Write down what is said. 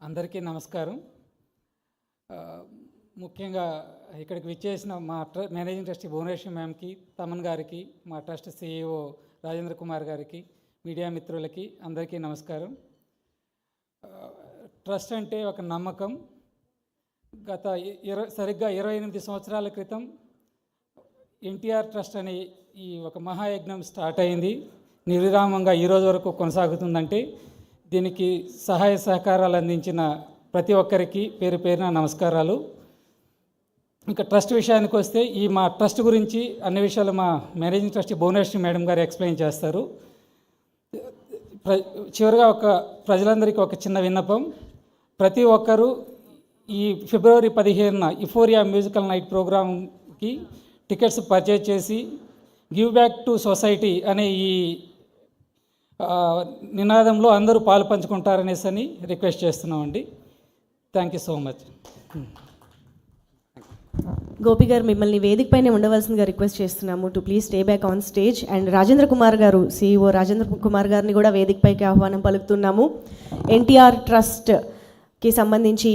అందరికీ నమస్కారం. ముఖ్యంగా ఇక్కడికి విచ్చేసిన మా మేనేజింగ్ ట్రస్టీ భువనేశ్వరి మ్యామ్కి, తమన్ గారికి, మా ట్రస్ట్ CEO రాజేంద్ర కుమార్ గారికి, మీడియా మిత్రులకి అందరికీ నమస్కారం. ట్రస్ట్ అంటే ఒక నమ్మకం. గత సరిగ్గా 28 సంవత్సరాల క్రితం ఎన్టీఆర్ ట్రస్ట్ అనే ఈ ఒక మహాయజ్ఞం స్టార్ట్ అయింది. నిర్విరామంగా ఈరోజు వరకు కొనసాగుతుందంటే దీనికి సహాయ సహకారాలు అందించిన ప్రతి ఒక్కరికి పేరు పేరున నమస్కారాలు. ఇంకా ట్రస్ట్ విషయానికి వస్తే మా ట్రస్ట్ గురించి అన్ని విషయాలు మా మేనేజింగ్ ట్రస్టీ భువనేశ్వరి మేడం గారు ఎక్స్ప్లెయిన్ చేస్తారు. చివరిగా ప్రజలందరికీ ఒక చిన్న విన్నపం. ప్రతి ఒక్కరూ ఈ ఫిబ్రవరి 15న ఇఫోరియా మ్యూజికల్ నైట్ ప్రోగ్రామ్కి టికెట్స్ పర్చేజ్ చేసి గివ్ బ్యాక్ టు సొసైటీ అనే ఈ నినాదంలో అందరూ పాలు పంచుకుంటారనేసి రిక్వెస్ట్ చేస్తున్నామండి. Thank you so much. Gopi గారు, మిమ్మల్ని వేదిక పైన ఉండవలసిందిగా రిక్వెస్ట్ చేస్తున్నాము to please stay back on stage. And Rajendra Kumar గారు, CEO రాజేంద్ర కుమార్ గారిని కూడా వేదిక పైకి ఆహ్వానం పలుకుతున్నాము. ఎన్టీఆర్ ట్రస్ట్కి సంబంధించి